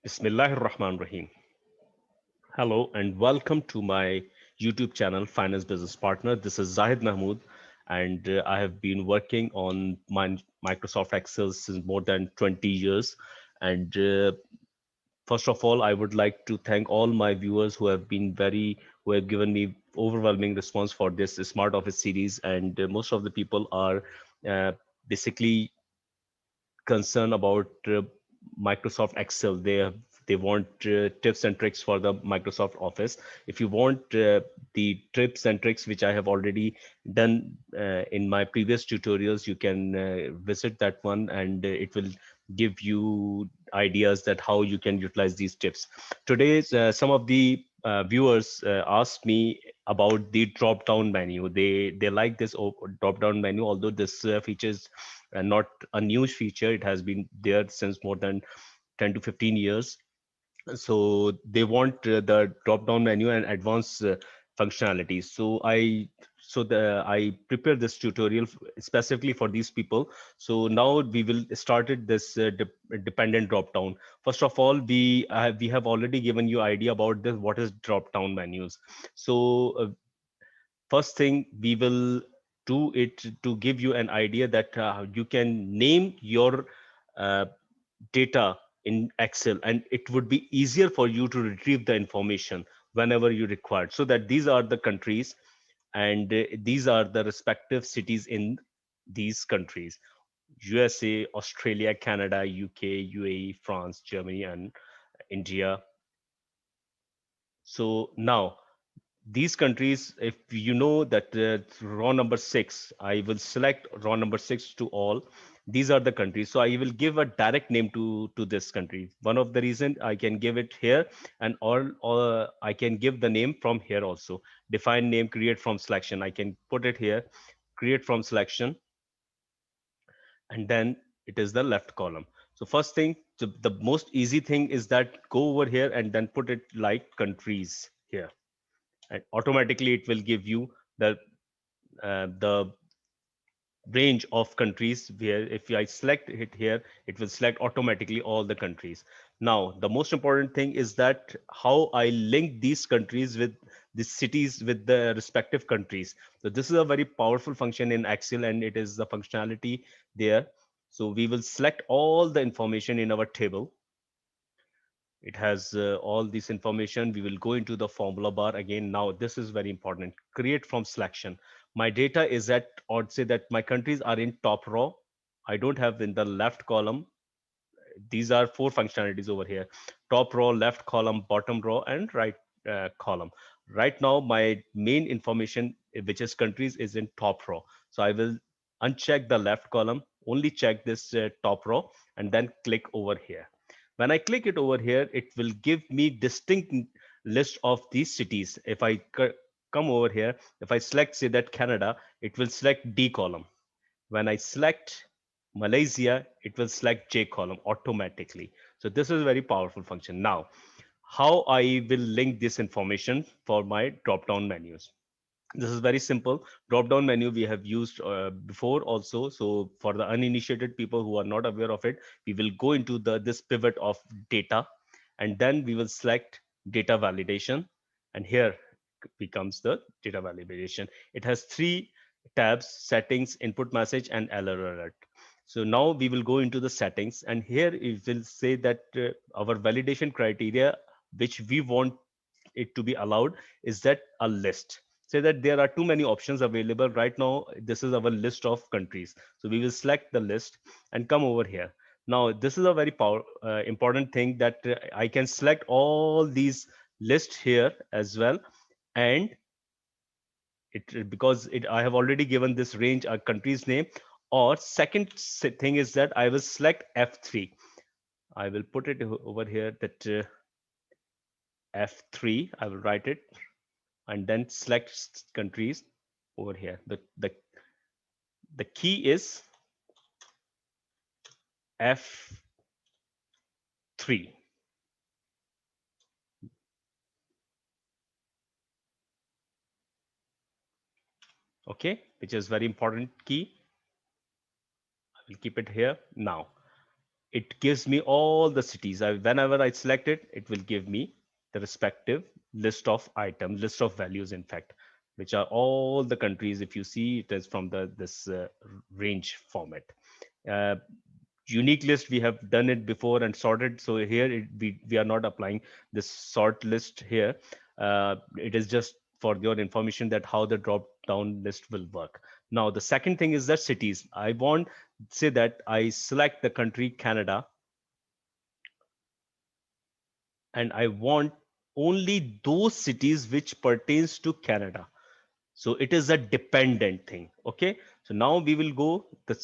Bismillahir Rahmanir Rahim. Hello and welcome to my YouTube channel, Finance Business Partner. This is Zahid Mahmood, and I have been working on my Microsoft Excel since more than 20 years. And first of all, I would like to thank all my viewers who have given me overwhelming response for this Smart Office series. And most of the people are uh, basically concern about Microsoft Excel. They want tips and tricks for the Microsoft Office. If you want the tips and tricks which I have already done in my previous tutorials, you can visit that one, and it will give you ideas that how you can utilize these tips. Today, some of the viewers asked me about the drop down menu. They like this drop down menu, although this features and not a new feature. It has been there since more than 10 to 15 years. So they want the drop down menu and advanced functionality. I prepared this tutorial specifically for these people. So now we will started this dependent drop down. First of all, we have already given you idea about this what is drop down menus. So first thing we will do it to give you an idea that you can name your uh, data in Excel, and it would be easier for you to retrieve the information whenever you require. So that these are the countries, and these are the respective cities in these countries: USA, Australia, Canada, UK, UAE, France, Germany, and India. So now these countries, if you know that raw number 6, I will select raw number 6 to all. These are the countries, so I will give a direct name to this country. One of the reason I can give it here, and all I can give the name from here also. Define name, create from selection, I can put it here, create from selection, and then it is the left column. So first thing, the most easy thing is that go over here and then put it like countries here, and automatically it will give you the range of countries. Where if I select it here, it will select automatically all the countries. Now the most important thing is that how I link these countries with the cities with the respective countries. So this is a very powerful function in Excel, and it is the functionality there. So we will select all the information in our table. It has all this information. We will go into the formula bar again. Now this is very important: create from selection. My data is at, or say that my countries are in top row. I don't have in the left column. These are four functionalities over here: top row, left column, bottom row, and right column. Right now my main information, which is countries, is in top row. So I will uncheck the left column, only check this top row, and then click over here. When I click it over here, it will give me distinct list of these cities. If I come over here, if I select, say that Canada, it will select D column. When I select Malaysia, it will select J column automatically. So this is a very powerful function. Now, how I will link this information for my drop down menus. This is very simple. Drop down menu we have used before also. So for the uninitiated people who are not aware of it, we will go into the this pivot of data, and then we will select data validation, and here becomes the data validation. It has three tabs: settings, input message, and error alert. So now we will go into the settings, and here it will say that our validation criteria which we want it to be allowed is that a list. Say that there are too many options available right now. This is our list of countries, so we will select the list and come over here. Now this is a very important thing that I can select all these lists here as well. And it, because it I have already given this range a country's name. Or second thing is that I will select F3. I will put it over here that F3, I will write it, and then select countries over here. The key is F3. Okay, which is very important key. I will keep it here. Now it gives me all the cities. Whenever I select it, it will give me the respective list of items, list of values, in fact, which are all the countries. If you see, it is from the this range format. Uh, Unique list, we have done it before and sorted. So here we are not applying this sort list here. It is just for your information that how the drop down list will work. Now the second thing is that cities. I want, say that I select the country Canada, and I want only those cities which pertains to Canada. So it is a dependent thing. Okay, so now we will go, the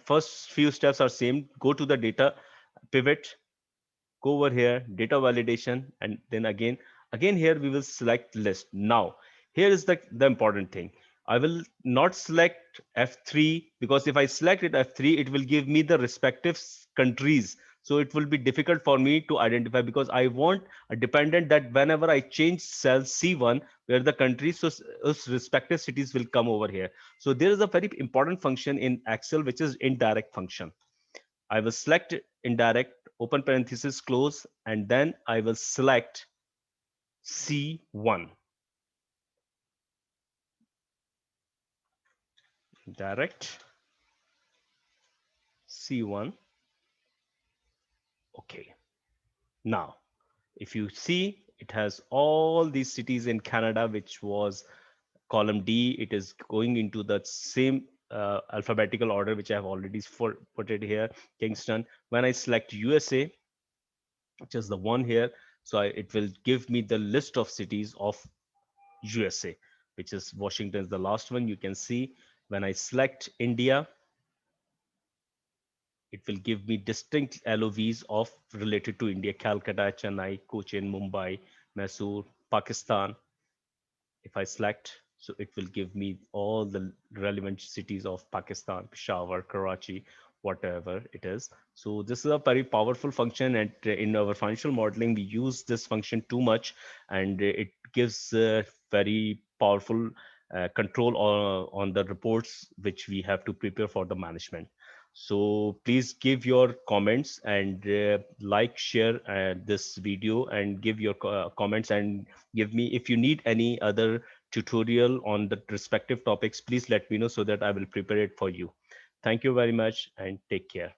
first few steps are same. Go to the data pivot, go over here, data validation, and then again here we will select list. Now here is the important thing. I will not select F3, because if I select it F3, it will give me the respective countries. So it will be difficult for me to identify, because I want a dependent that whenever I change cell C1, where the countries, so those respective cities will come over here. So there is a very important function in Excel, which is indirect function. I will select indirect, open parenthesis, close, and then I will select C1, direct C1. Okay. Now, if you see, it has all these cities in Canada, which was column D. It is going into the same alphabetical order, which I have already put it here, Kingston. When I select USA, which is the one here, so it will give me the list of cities of USA, which is Washington is the last one. You can see when I select India, it will give me distinct LOVs of related to India: Calcutta, Chennai, Cochin, Mumbai, Mysore, Pakistan. If I select, so it will give me all the relevant cities of Pakistan, Peshawar, Karachi, whatever it is. So this is a very powerful function, and in our financial modeling, we use this function too much, and it gives very powerful control on the reports which we have to prepare for the management. So please give your comments and like, share this video, and give your comments, and give me, if you need any other tutorial on the respective topics, please let me know so that I will prepare it for you. Thank you very much and take care.